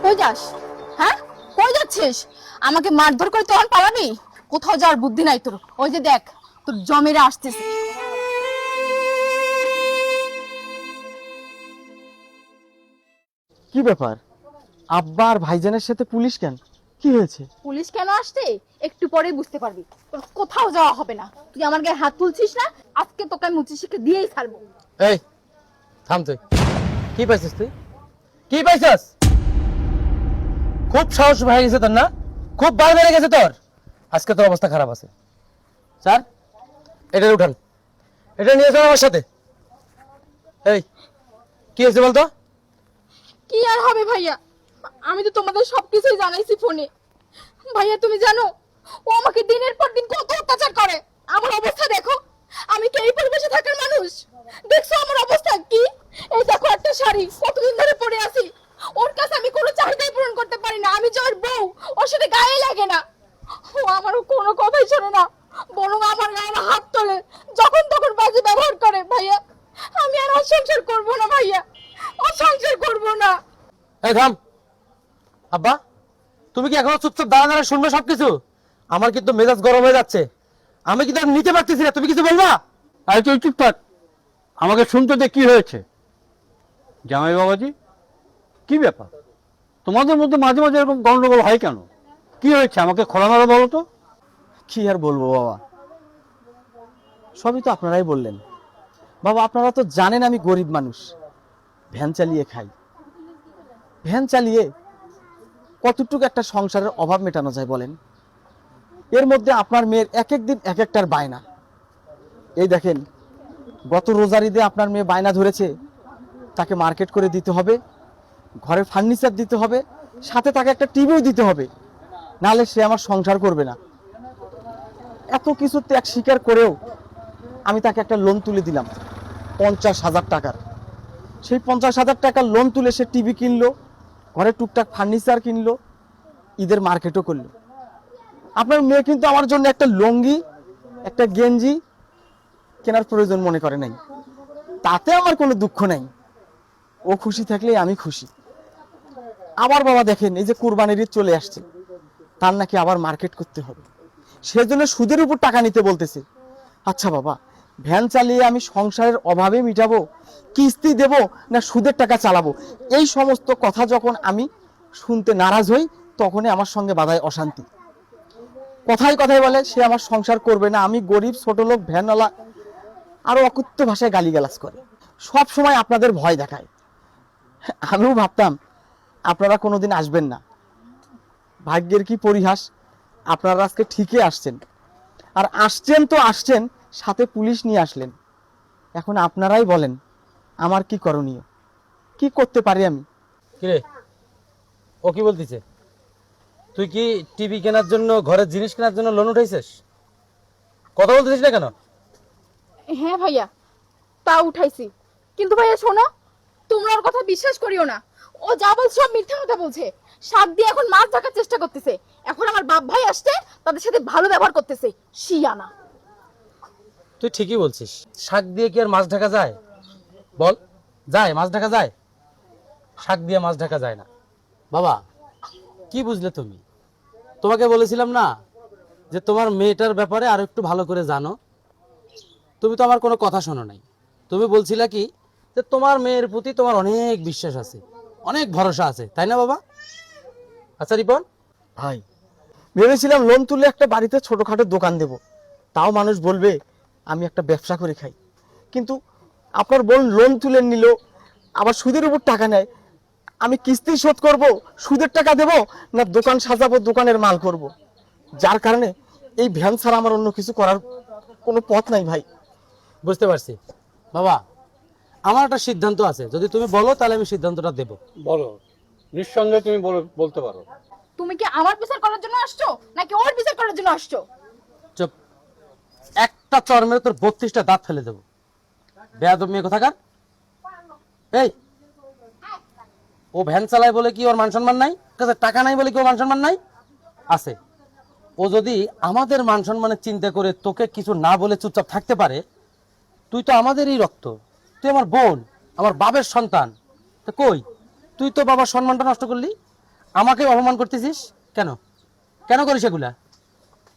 কই যাস? হ্যাঁ, কই যাচ্ছিস? আমাকে মারধর করে তখন পালাবি? কোথাও যাওয়ার বুদ্ধি নাই তোর। ওই যে দেখ, তোর জমিরা আসতেছে। কি ব্যাপার? আব্বা আর ভাইজানের সাথে পুলিশ কেন? কি হয়েছে? পুলিশ কেন আসছে একটু পরেই বুঝতে পারবি। তোর কোথাও যাওয়া হবে না। তুই আমার গায়ে হাত তুলছিস না, আজকে তোকে আমি মুচি শিখে দিয়েই ছাড়বো। এই থাম তুই। কি পাইছিস তুই? কি পাইছিস? খুব সাহস হয়ে গেছে তোর না? খুব বার বেড়ে গেছে তোর। আজকে তোর অবস্থা খারাপ আছে। স্যার, এটা উঠান, এটা নিয়ে যাও আমার সাথে। এই কি হয়েছে বলতো? কি আর হবে ভাইয়া, আমি তো তোমাদের সবকিছুই জানাইছি ফোনে। ভাইয়া তুমি জানো, ও আমাকে দিনের পর দিন কত অত্যাচার করে। আমার অবস্থা দেখো, আমি কি এই পরিবেশে থাকার মানুষ? দেখছো আমার অবস্থা কি? এই দেখো একটা শাড়ি কতদিন ধরে পরে আছি, ওর কাছে আমি কোনো চাহিদাই পূরণ করতে পারি না। আমি যে ওর বউ, ওর সাথে গায়ে লাগে না। ও আমারও কোনো কথাই শোনে না, বরং আমার গায়ে হাত তোলে, যখন তখন বাজে ব্যবহার করে। ভাইয়া আমি আর সংসার করবো না ভাইয়া, সংসার করবো না। এই থাম। আব্বা, তুমি কি এখনো চুপচাপ দাঁড়া শুনবে সবকিছু? আমার কিন্তু মেজাজ গরম হয়ে যাচ্ছে, আমি কিন্তু আর নিতে পারতেছি না। তুমি কিছু বলবা? আরে তুই চুপ থাক, আমাকে শুনতে দে। কি হয়েছে জামাই বাবাজি? কি ব্যাপার তোমাদের মধ্যে মাঝে মাঝে এরকম গন্ডগোল হয় কেন? কি হয়েছে আমাকে খোলামেলা বলো তো। কি আর বলবো বাবা, সবই তো আপনারাই বললেন। বাবা আপনারা তো জানেন আমি গরিব মানুষ, ভ্যান চালিয়ে খাই। ভ্যান চালিয়ে কতটুকু একটা সংসারের অভাব মেটানো যায় বলেন? এর মধ্যে আপনার মেয়ের এক এক দিন এক একটার বায়না। এই দেখেন, গত রোজার ঈদে আপনার মেয়ে বায়না ধরেছে তাকে মার্কেট করে দিতে হবে, ঘরের ফার্নিচার দিতে হবে, সাথে তাকে একটা টিভিও দিতে হবে, নাহলে সে আমার সংসার করবে না। এত কিছু ত্যাগ স্বীকার করেও আমি তাকে একটা লোন তুলে দিলাম 50,000 টাকার। সেই 50,000 টাকার লোন তুলে সে টিভি কিনলো, ঘরে টুকটাক ফার্নিচার কিনলো, ঈদের মার্কেটও করলো। আপনার মেয়ে কিন্তু আমার জন্য একটা লুঙ্গি, একটা গেঞ্জি কেনার প্রয়োজন মনে করে নাই। তাতে আমার কোনো দুঃখ নাই, ও খুশি থাকলে আমি খুশি। আবার বাবা দেখেন, এই যে কুরবানির ঈদ চলে আসছে, তার নাকি আবার মার্কেট করতে হবে, সেজন্য সুদের উপর টাকা নিতে বলতেছে। আচ্ছা বাবা, ভ্যান চালিয়ে আমি সংসারের অভাবে মিটাবো, কিস্তি দেব না সুদের টাকা চালাবো? এই সমস্ত কথা যখন আমি শুনতে নারাজ হই, তখনই আমার সঙ্গে বাধায় অশান্তি। কথায় কথায় বলে সে আমার সংসার করবে না, আমি গরিব ছোট লোক, ভ্যানওয়ালা, আরো অকথ্য ভাষায় গালিগালাজ করে। সব সময় আপনাদের ভয় দেখায়। আমিও ভাবতাম আপনারা কোনোদিন আসবেন না। ভাগ্যের কি পরিহাস, আপনারা আজকে ঠিকই আসছেন। আর আসছেন তো আসছেন, সাথে পুলিশ নিয়ে আসলেন। এখন আপনারাই বলেন আমার কি করণীয়, কি করতে পারি আমি? কিরে, ও কি বলতিছে? তুই কি টিভি কেনার জন্য, ঘরের জিনিস কেনার জন্য লোন উঠাইছিস? কথা বলতেছিস না কেন? হ্যাঁ ভাইয়া, তা উঠাইছি। কিন্তু ভাইয়া শোনো, তোমরা ওর কথা বিশ্বাস করিও না। ও যা বলছে সব মিথ্যা কথা বলছে। শাক দিয়ে এখন মাছ ঢাকার চেষ্টা করতেছে। এখন আমার বাপ ভাই আসছে, তাদের সাথে ভালো ব্যবহার করতেছে। শিয়ানা। তুই ঠিকই বলছিস, শাক দিয়ে কি আর মাছ ঢাকা যায়? বল, যায়? মাছ ঢাকা যায়? শাক দিয়ে মাছ ঢাকা যায় না। বাবা, কি বুঝলে তুমি? তোমাকে বলেছিলাম না যে তোমার মেয়েটার ব্যাপারে আরো একটু ভালো করে জানো? তুমি তো আমার কোনো কথা শোনো নাই। তুমি বলছিলে কি যে তোমার মেয়ের প্রতি তোমার অনেক বিশ্বাস আছে, অনেক ভরসা আছে, তাই না বাবা? আচ্ছা রিপন ভাই, ভেবেছিলাম লোন তুলে একটা বাড়িতে ছোটখাটো দোকান দেব, তাও মানুষ বলবে আমি একটা ব্যবসা করে খাই। কিন্তু আপনার বোন লোন তুলে নিল, আবার সুদের উপর টাকা নেয়। আমি কিস্তি শোধ করব, সুদের টাকা দেব, না দোকান সাজাবো, দোকানের মাল করব? যার কারণে এই ভ্যান ছাড়া আমার অন্য কিছু করার কোনো পথ নাই ভাই। বুঝতে পারছি বাবা, আমার একটা সিদ্ধান্ত আছে, যদি তুমি বলো তাহলে আমি সিদ্ধান্তটা দেব। বলো, নিঃসন্দেহে তুমি বলতে পারো। তুমি কি আমার বিচার করার জন্য আসছো নাকি ওর বিচার করার জন্য আসছো? চুপ, একটা চর মেরে তোর 32টা দাঁত ফেলে দেবো, বেয়াদব মেয়ে কোথাকার। এই, ও ভ্যান চালায় বলে কি ওর মান সম্মান নাই? কাছে টাকা নাই বলে কি ওর মান সম্মান নাই? আছে। ও যদি আমাদের মান সম্মানের চিন্তা করে তোকে কিছু না বলে চুপচাপ থাকতে পারে, তুই তো আমাদেরই রক্ত, তুই আমার বোন, আমার বাবার সন্তান। তো কই, তুই তো বাবার সম্মানটা নষ্ট করলি। আমাকে অপমান করতেছিস কেন? কেন করিস এগুলা?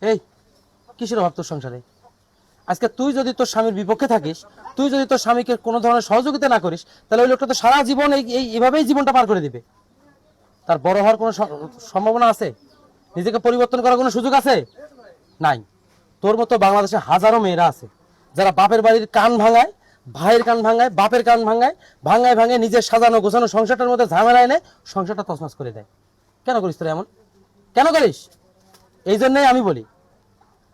এই কিসের অভাব তোর সংসারে? আজকে তুই যদি তোর স্বামীর বিপক্ষে থাকিস, তুই যদি তোর স্বামীকে কোনো ধরনের সহযোগিতা না করিস, তাহলে ওই লোকটা তো সারা জীবন এইভাবেই জীবনটা পার করে দিবে। তার বড় হওয়ার কোনো সম্ভাবনা আছে? নিজেকে পরিবর্তন করার কোনো সুযোগ আছে? নাই। তোর মতো বাংলাদেশে হাজারো মেয়েরা আছে যারা বাপের বাড়ির কান ভাঙায়, ভাইয়ের কান ভাঙায়, বাপের কান ভাঙায় ভাঙায় নিজের সাজানো গোছানো সংসারটার মধ্যে ঝামেলা এনে সংসারটা তছনছ করে দেয়। কেন করিস তোরা এমন? কেন করিস? এই জন্যই আমি বলি,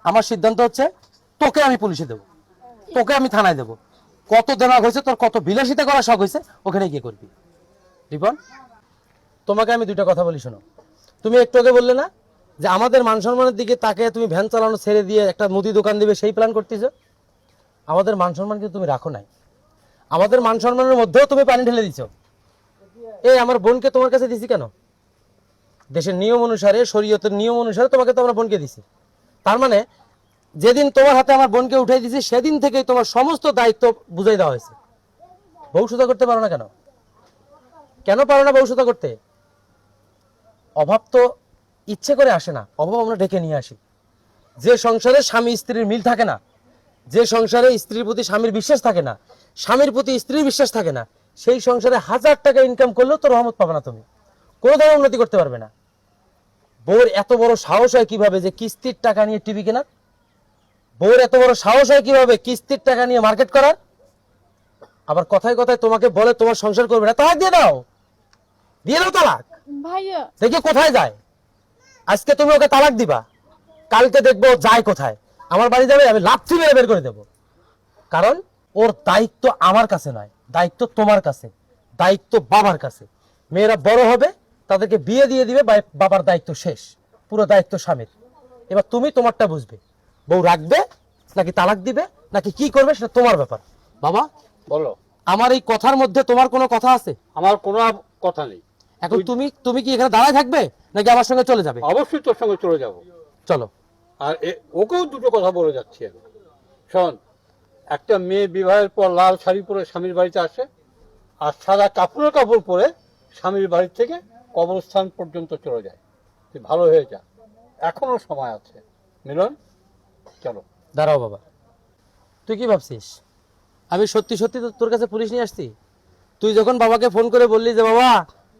আমার সিদ্ধান্ত হচ্ছে তোকে আমি পুলিশে দেবো, তোকে আমি থানায় দেবো। কত দেমাগ হয়েছে তোর, কত বিলাসিতা করার শখ হয়েছে, ওখানে গিয়ে করবি। রিপন, তোমাকে আমি দুইটা কথা বলি, শোনো। তুমি একটু আগে বললে না যে আমাদের মান সম্মানের দিকে তাকে তুমি ভ্যান চালানো ছেড়ে দিয়ে একটা মুদি দোকান দিবে সেই প্ল্যান করতেছো। আমাদের মান সম্মান কিন্তু তুমি রাখো নাই। আমাদের মান সম্মানের মধ্যেও তুমি পানি ঢেলে দিছো। এই আমার বোনকে তোমার কাছে দিছি কেন? দেশের নিয়ম অনুসারে, শরীয়তের নিয়ম অনুসারে তোমাকে তো আমরা বোনকে দিছি। তার মানে যেদিন তোমার হাতে আমার বোনকে উঠাই দিছি সেদিন থেকেই তোমার সমস্ত দায়িত্ব বুঝাই দেওয়া হয়েছে। বউ সুতা করতে পারো না কেন? কেন পারো না বউ সুতা করতে? অভাব তো ইচ্ছে করে আসে না, অভাব আমরা ডেকে নিয়ে আসি। যে সংসারে স্বামী স্ত্রীর মিল থাকে না, যে সংসারে স্ত্রীর প্রতি স্বামীর বিশ্বাস থাকে না, স্বামীর প্রতি স্ত্রীর বিশ্বাস থাকে না, সেই সংসারে 1000 টাকা ইনকাম করলেও তো রহমত পাবে না, তুমি কোনো ধরনের উন্নতি করতে পারবে না। বউর এত বড় সাহস হয় কিভাবে যে কিস্তির টাকা নিয়ে টিভি কেনার? বউর এত বড় সাহস হয় কিভাবে কিস্তির টাকা নিয়ে মার্কেট করার? আবার কথায় কথায় তোমাকে বলে তোমার সংসার করবে না, তালাক দিয়ে দাও, দিয়ে দাও তালাক। ভাইয়া দেখি কোথায় যায়। আজকে তুমি ওকে তালাক দিবা, কালকে দেখবো ও যায় কোথায়। আমার বাড়ি যাবে, আমি লাথি মেরে বের করে দেবো। কারণ ওর দায়িত্ব আমার কাছে নয়, দায়িত্ব তোমার কাছে, দায়িত্ব বাবার কাছে। মেয়েরা বড় হবে, তাদেরকে বিয়ে দিয়ে দিবে, বাবার দায়িত্ব শেষ, পুরো দায়িত্ব স্বামীর। এবার তুমি তোমারটা বুঝবে, বউ রাখবে নাকি তালাক দিবে নাকি কি করবে সেটা তোমার ব্যাপার। বাবা, বলো। আমার এই কথার মধ্যে তোমার কোনো কথা আছে? আমার কোনো কথা নেই। এখন তুমি কি এখানে দাঁড়ায় থাকবে নাকি আমার সঙ্গে চলে যাবে? অবশ্যই তোর সঙ্গে চলে যাব। চলো। আর ওকেও দুটো কথা বলে যাচ্ছি আমি। শোন, একটা মেয়ে বিবাহের পর লাল শাড়ি পরে স্বামীর বাড়িতে আসে, আর সাদা কাপড় পরে স্বামীর বাড়ি থেকে কবরস্থান পর্যন্ত চলে যায়। তুই ভালো হয়ে যা, এখনো সময় আছে। মিলন, চলো। দাঁড়াও বাবা, তুই কি ভাবছিস আমি সত্যি সত্যি তোর কাছে পুলিশ নিয়ে আসছি? তুই যখন বাবাকে ফোন করে বললি যে বাবা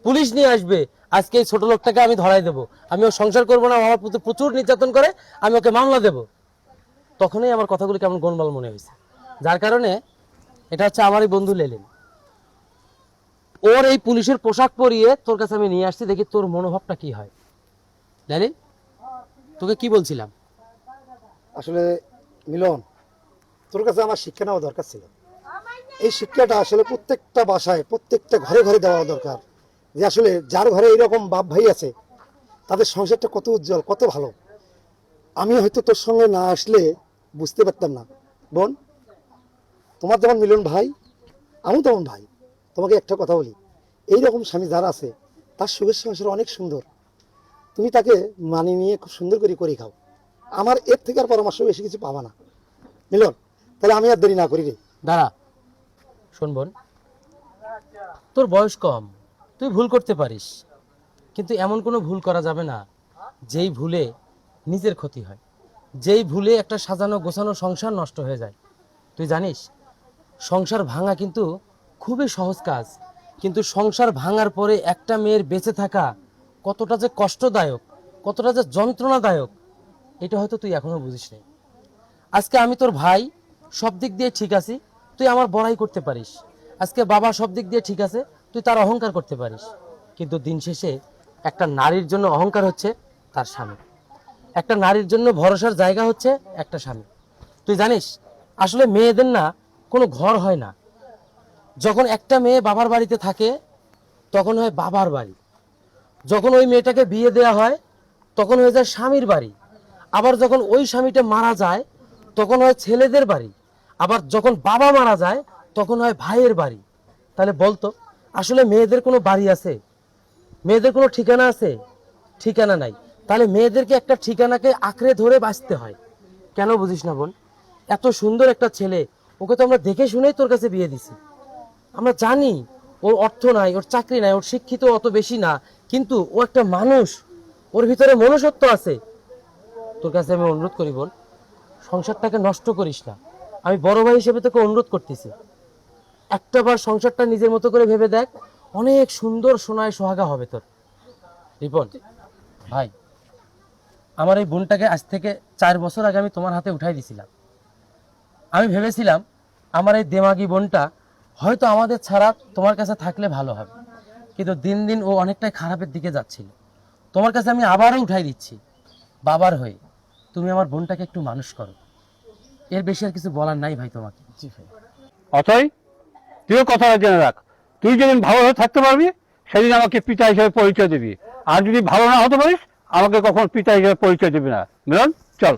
পুলিশ নিয়ে আসবে, আজকে এই ছোট লোকটাকে আমি ধরাই দেবো, আমি ওর সংসার করবো না, আমার প্রতি প্রচুর নির্যাতন করে, আমি ওকে মামলা দেব, তখনই আমার কথাগুলো কেমন গোলমাল মনে হয়েছে। যার কারণে এটা হচ্ছে আমারই বন্ধু লেলিন, ওর এই পুলিশের পোশাক পরিয়ে তোর কাছে আমি নিয়ে আসছি, দেখি তোর মনোভাবটা কি হয়। লেলিন, তোকে কি বলছিলাম? আসলে মিলন, তোর কাছে আমার শিক্ষা নেওয়া দরকার ছিল। এই শিক্ষাটা আসলে প্রত্যেকটা বাসায়, প্রত্যেকটা ঘরে ঘরে দেওয়া দরকার, যে আসলে যার ঘরে এরকম বাপ ভাই আছে তাদের সংসারটা কত উজ্জ্বল, কত ভালো। আমি হয়তো তোর সঙ্গে না আসলে বুঝতে পারতাম না। বোন, তোমার যেমন মিলন ভাই, আমিও তেমন ভাই। তোমাকে একটা কথা বলি, এইরকম স্বামী যারা আছে তার সুখের সংসার অনেক সুন্দর। তুমি তাকে মানিয়ে নিয়ে খুব সুন্দর করে খাও। আমার এর থেকে আর পরামর্শ বেশি কিছু পাবা না। মিলন, তাহলে আমি আর দেরি না করি রে। দাঁড়া, শোন বোন, তোর বয়স কম, তুই ভুল করতে পারিস, কিন্তু এমন কোনো ভুল করা যাবে না যেই ভুলে নিজের ক্ষতি হয়, যেই ভুলে একটা সাজানো গোছানো সংসার নষ্ট হয়ে যায়। তুই জানিস সংসার ভাঙা কিন্তু খুবই সহজ কাজ, কিন্তু সংসার ভাঙার পরে একটা মেয়ের বেঁচে থাকা কতটা যে কষ্টদায়ক, কতটা যে যন্ত্রণাদায়ক, এটা হয়তো তুই এখনো বুঝিস নি। আজকে আমি তোর ভাই, সব দিক দিয়ে ঠিক আছি, তুই আমার বড়াই করতে পারিস। আজকে বাবা সব দিক দিয়ে ঠিক আছে, তুই তার অহংকার করতে পারিস, কিন্তু দিন শেষে একটা নারীর জন্য অহংকার হচ্ছে তার স্বামী, একটা নারীর জন্য ভরসার জায়গা হচ্ছে একটা স্বামী। তুই জানিস আসলে মেয়েদের না কোনো ঘর হয় না। যখন একটা মেয়ে বাবার বাড়িতে থাকে তখন হয় বাবার বাড়ি, যখন ওই মেয়েটাকে বিয়ে দেওয়া হয় তখন হয়ে যায় স্বামীর বাড়ি, আবার যখন ওই স্বামীটা মারা যায় তখন হয় ছেলেদের বাড়ি, আবার যখন বাবা মারা যায় তখন হয় ভাইয়ের বাড়ি। তাহলে বলতো আসলে মেয়েদের কোনো বাড়ি আছে? মেয়েদের কোনো ঠিকানা আছে? ঠিকানা নাই। তাহলে মেয়েদেরকে একটা ঠিকানাকে আঁকড়ে ধরে বাঁচতে হয়। কেন বুঝিস না বোন? এত সুন্দর একটা ছেলে, ওকে তো আমরা দেখে শুনেই তোর কাছে বিয়ে দিছি। আমরা জানি ওর অর্থ নাই, ওর চাকরি নাই, ওর শিক্ষিত অত বেশি না, কিন্তু ও একটা মানুষ, ওর ভিতরে মনুষ্যত্ব আছে। তোর কাছে আমি অনুরোধ করি বোন, সংসারটাকে নষ্ট করিস না। আমি বড় ভাই হিসেবে তোকে অনুরোধ করতেছি, একটা বার সংসারটা নিজের মতো করে ভেবে দেখ, অনেক সুন্দর সোনায় সোহাগা হবে তোর। রিপন ভাই, আমার এই বোনটাকে আজ থেকে 4 বছর আগে আমি তোমার হাতে উঠাই দিছিলাম। আমি ভেবেছিলাম আমার এই দেমাগী বোনটা হয়তো আমাদের ছাড়া তোমার কাছে থাকলে ভালো হবে, কিন্তু দিন দিন ও অনেকটাই খারাপের দিকে যাচ্ছিল। তোমার কাছে আমি আবারও উঠাই দিচ্ছি, বাবার হয়ে তুমি আমার বোনটাকে একটু মানুষ করো। এর বেশি আর কিছু বলার নাই ভাই তোমাকে। জি ভাই। অথই, তুইও কথাটা জেনে রাখ, তুই যেদিন ভালোভাবে থাকতে পারবি সেদিন আমাকে পিতা হিসেবে পরিচয় দিবি, আর যদি ভালো না হতে পারিস আমাকে কখন পিতা হিসেবে পরিচয় দিবি না। মিলন, চল।